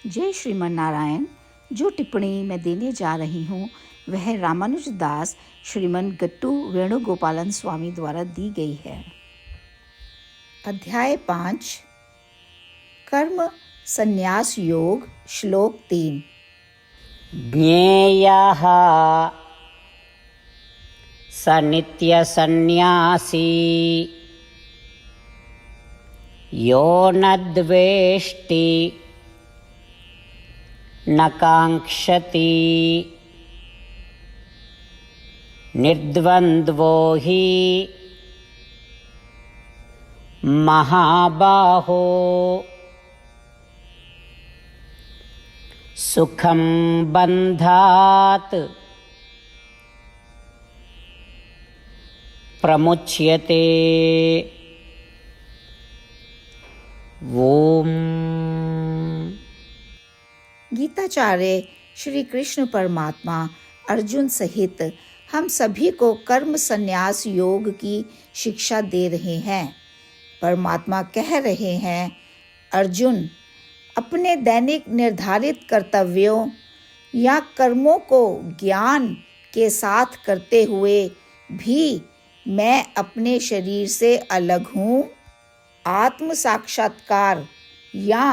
जय श्रीमन नारायण। जो टिप्पणी मैं देने जा रही हूँ वह रामानुज दास श्रीमन गट्टू वेणुगोपालन स्वामी द्वारा दी गई है। अध्याय 5 कर्म संन्यास योग, श्लोक 3। ज्ञेयः स नित्यसन्न्यासी यो न द्वेष्टि न काङ्क्षति निर्द्वन्द्वो हि महाबाहो सुखं बन्धात् प्रमुच्यते। ओम। गीताचार्य श्री कृष्ण परमात्मा अर्जुन सहित हम सभी को कर्म संन्यास योग की शिक्षा दे रहे हैं। परमात्मा कह रहे हैं, अर्जुन, अपने दैनिक निर्धारित कर्तव्यों या कर्मों को ज्ञान के साथ करते हुए भी मैं अपने शरीर से अलग हूँ। आत्म साक्षात्कार या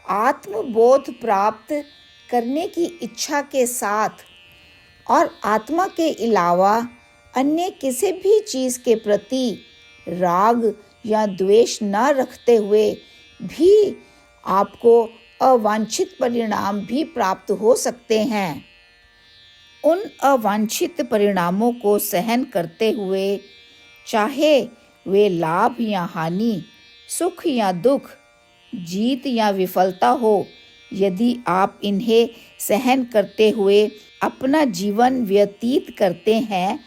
आत्मबोध प्राप्त करने की इच्छा के साथ और आत्मा के अलावा अन्य किसी भी चीज़ के प्रति राग या द्वेष न रखते हुए भी आपको अवांछित परिणाम भी प्राप्त हो सकते हैं। उन अवांछित परिणामों को सहन करते हुए, चाहे वे लाभ या हानि, सुख या दुख, जीत या विफलता हो, यदि आप इन्हें सहन करते हुए अपना जीवन व्यतीत करते हैं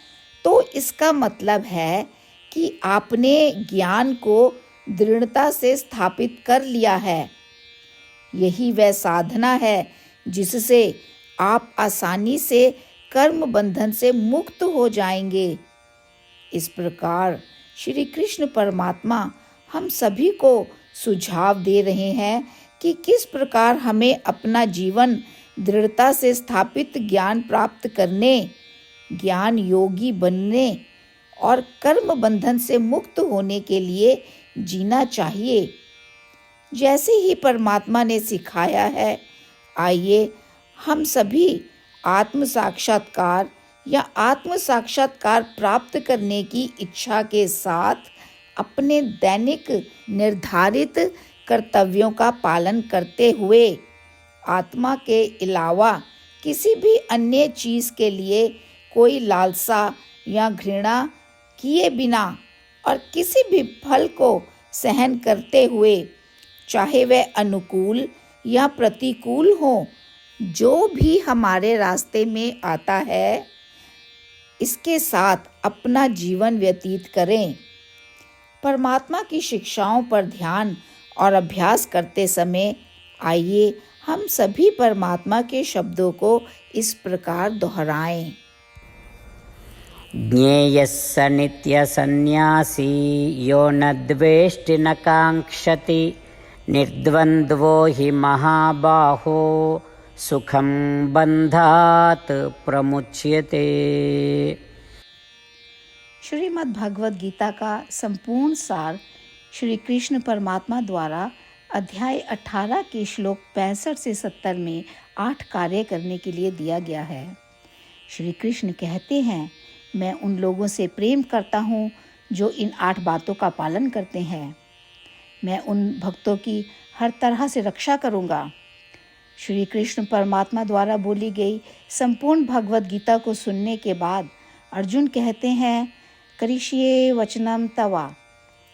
तो इसका मतलब है कि आपने ज्ञान को दृढ़ता से स्थापित कर लिया है। यही वह साधना है जिससे आप आसानी से कर्म बंधन से मुक्त हो जाएंगे। इस प्रकार श्री कृष्ण परमात्मा हम सभी को सुझाव दे रहे हैं कि किस प्रकार हमें अपना जीवन दृढ़ता से स्थापित ज्ञान प्राप्त करने, ज्ञान योगी बनने और कर्म बंधन से मुक्त होने के लिए जीना चाहिए। जैसे ही परमात्मा ने सिखाया है, आइए हम सभी आत्म साक्षात्कार या आत्म साक्षात्कार प्राप्त करने की इच्छा के साथ अपने दैनिक निर्धारित कर्तव्यों का पालन करते हुए आत्मा के अलावा किसी भी अन्य चीज़ के लिए कोई लालसा या घृणा किए बिना और किसी भी फल को सहन करते हुए, चाहे वह अनुकूल या प्रतिकूल हो, जो भी हमारे रास्ते में आता है, इसके साथ अपना जीवन व्यतीत करें। परमात्मा की शिक्षाओं पर ध्यान और अभ्यास करते समय आइए हम सभी परमात्मा के शब्दों को इस प्रकार दोहराएं। ज्ञेयः स नित्यसन्न्यासी यो न द्वेष्टि न काङ्क्षति निर्द्वन्द्वो हि महाबाहो सुखं बन्धात् प्रमुच्यते। श्रीमद् भगवद गीता का संपूर्ण सार श्री कृष्ण परमात्मा द्वारा अध्याय 18 के श्लोक 65 से 70 में 8 कार्य करने के लिए दिया गया है। श्री कृष्ण कहते हैं, मैं उन लोगों से प्रेम करता हूँ जो इन 8 बातों का पालन करते हैं। मैं उन भक्तों की हर तरह से रक्षा करूँगा। श्री कृष्ण परमात्मा द्वारा बोली गई संपूर्ण भगवद गीता को सुनने के बाद अर्जुन कहते हैं, करिष्ये वचनम तवा,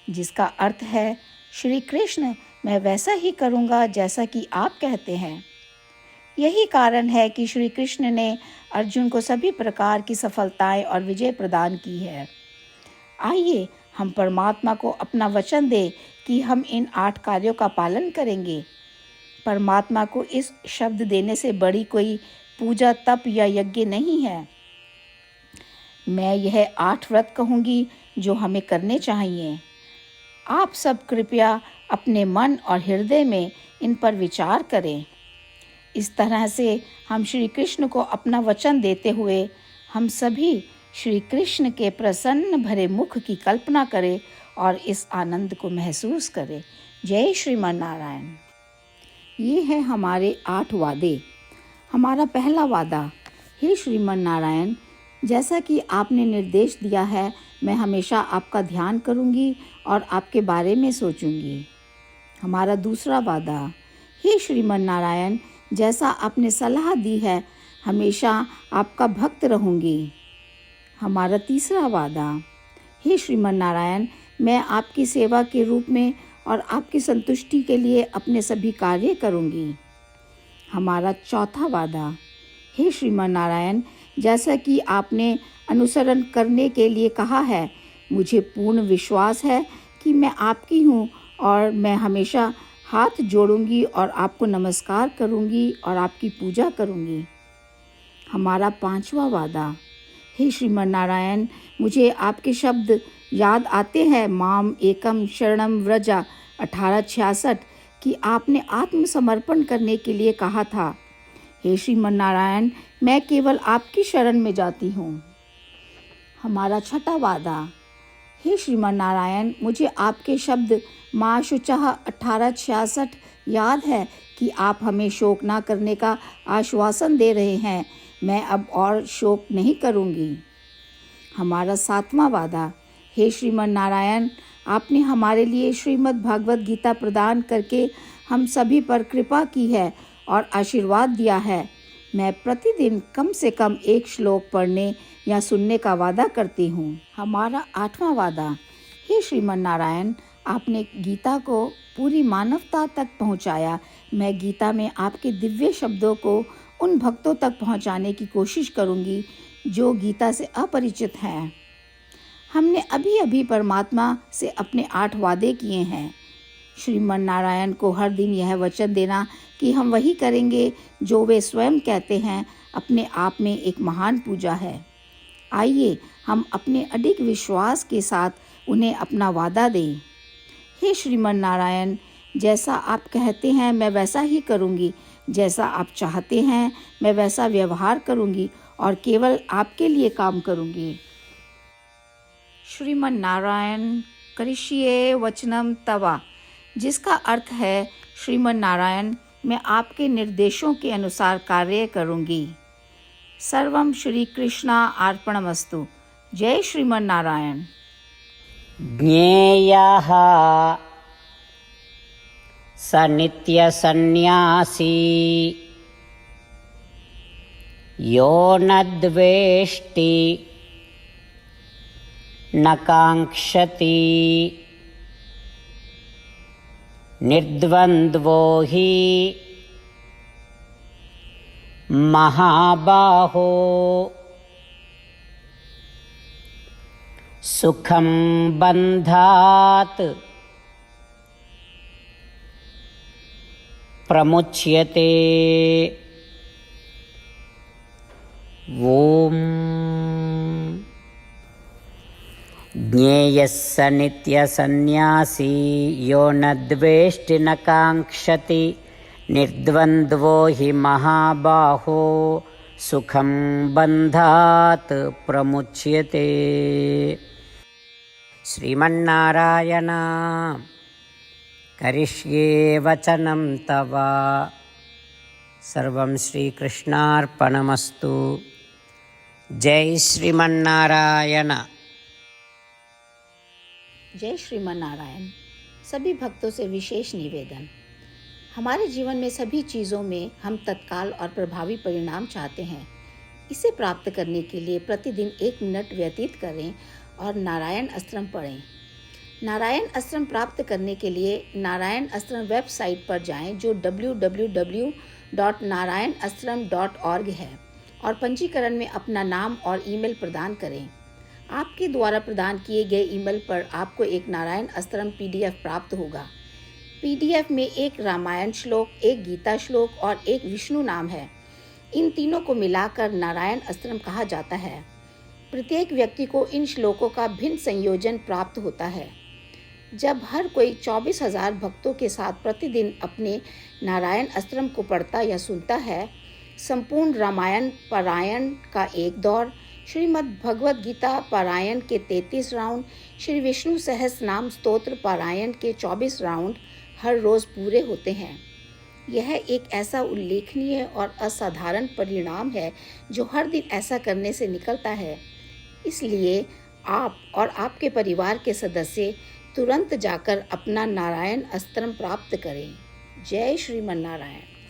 जिसका अर्थ है, श्री कृष्ण, मैं वैसा ही करूँगा जैसा कि आप कहते हैं। यही कारण है कि श्री कृष्ण ने अर्जुन को सभी प्रकार की सफलताएं और विजय प्रदान की है। आइए हम परमात्मा को अपना वचन दें कि हम इन 8 कार्यों का पालन करेंगे। परमात्मा को इस शब्द देने से बड़ी कोई पूजा, तप या यज्ञ नहीं है। मैं यह 8 व्रत कहूँगी जो हमें करने चाहिए। आप सब कृपया अपने मन और हृदय में इन पर विचार करें। इस तरह से हम श्री कृष्ण को अपना वचन देते हुए हम सभी श्री कृष्ण के प्रसन्न भरे मुख की कल्पना करें और इस आनंद को महसूस करें। जय श्रीमन नारायण। ये है हमारे 8 वादे। हमारा पहला वादा, हे श्रीमन नारायण, जैसा कि आपने निर्देश दिया है मैं हमेशा आपका ध्यान करूंगी और आपके बारे में सोचूंगी। हमारा दूसरा वादा, हे श्रीमन नारायण, जैसा आपने सलाह दी है हमेशा आपका भक्त रहूंगी। हमारा तीसरा वादा, हे श्रीमन नारायण, मैं आपकी सेवा के रूप में और आपकी संतुष्टि के लिए अपने सभी कार्य करूंगी। हमारा चौथा वादा, हे श्रीमन नारायण, जैसा कि आपने अनुसरण करने के लिए कहा है, मुझे पूर्ण विश्वास है कि मैं आपकी हूँ और मैं हमेशा हाथ जोड़ूंगी और आपको नमस्कार करूंगी और आपकी पूजा करूंगी। हमारा पांचवा वादा, हे श्रीमन नारायण, मुझे आपके शब्द याद आते हैं, माम एकम शरणम व्रजा 1866, कि आपने आत्मसमर्पण करने के लिए कहा था। हे श्रीमन नारायण, मैं केवल आपकी शरण में जाती हूँ। हमारा छठा वादा, हे श्रीमन नारायण, मुझे आपके शब्द माँ शुचः 1866 याद है कि आप हमें शोक ना करने का आश्वासन दे रहे हैं। मैं अब और शोक नहीं करूँगी। हमारा सातवां वादा, हे श्रीमन नारायण, आपने हमारे लिए श्रीमद् भागवत गीता प्रदान करके हम सभी पर कृपा की है और आशीर्वाद दिया है। मैं प्रतिदिन कम से कम 1 श्लोक पढ़ने या सुनने का वादा करती हूँ। हमारा 8वां वादा, हे श्रीमन नारायण, आपने गीता को पूरी मानवता तक पहुँचाया। मैं गीता में आपके दिव्य शब्दों को उन भक्तों तक पहुँचाने की कोशिश करूँगी जो गीता से अपरिचित हैं। हमने अभी अभी परमात्मा से अपने 8 वादे किए हैं। श्रीमन नारायण को हर दिन यह वचन देना कि हम वही करेंगे जो वे स्वयं कहते हैं, अपने आप में एक महान पूजा है। आइए हम अपने अडिग विश्वास के साथ उन्हें अपना वादा दें। हे श्रीमन नारायण, जैसा आप कहते हैं मैं वैसा ही करूँगी, जैसा आप चाहते हैं मैं वैसा व्यवहार करूँगी और केवल आपके लिए काम करूँगी। श्रीमन नारायण करिष्ये वचनम तवा, जिसका अर्थ है श्रीमन नारायण, मैं आपके निर्देशों के अनुसार कार्य करूँगी। सर्वम श्री कृष्णा अर्पणमस्तु। जय श्रीमन नारायण। ज्ञेयः स नित्यसन्न्यासी यो न द्वेष्टि न काङ्क्षति निर्द्वन्द्वो हि महाबाहो सुखं बन्धात् प्रमुच्यते। ॐ ज्ञेयः स नित्यसन्न्यासी यो न द्वेष्टि न काङ्क्षति निर्द्वन्द्वो हि महाबाहो सुखं बन्धात् प्रमुच्यते। श्रीमन्नारायण करिष्ये वचनं तव। सर्वं श्रीकृष्णार्पणमस्तु। जय श्रीमन्नारायण। जय श्रीमन नारायण। सभी भक्तों से विशेष निवेदन, हमारे जीवन में सभी चीज़ों में हम तत्काल और प्रभावी परिणाम चाहते हैं। इसे प्राप्त करने के लिए प्रतिदिन 1 मिनट व्यतीत करें और नारायण अस्त्रम पढ़ें। नारायण अस्त्रम प्राप्त करने के लिए नारायण अस्त्रम वेबसाइट पर जाएं, जो www.narayanastram.org है, और पंजीकरण में अपना नाम और ईमेल प्रदान करें। आपके द्वारा प्रदान किए गए ईमेल पर आपको एक नारायण अस्त्रम PDF प्राप्त होगा। PDF में 1 रामायण श्लोक, 1 गीता श्लोक और 1 विष्णु नाम है। इन तीनों को मिलाकर नारायण अस्त्रम कहा जाता है। प्रत्येक व्यक्ति को इन श्लोकों का भिन्न संयोजन प्राप्त होता है। जब हर कोई 24,000 भक्तों के साथ प्रतिदिन अपने नारायण अस्त्रम को पढ़ता या सुनता है, संपूर्ण रामायण पारायण का एक दौर, श्रीमद् भगवद गीता पारायण के 33 राउंड, श्री विष्णु सहस्त्र नाम स्तोत्र पारायण के 24 राउंड हर रोज पूरे होते हैं। यह एक ऐसा उल्लेखनीय और असाधारण परिणाम है जो हर दिन ऐसा करने से निकलता है। इसलिए आप और आपके परिवार के सदस्य तुरंत जाकर अपना नारायण अस्त्रम प्राप्त करें। जय श्रीमन नारायण।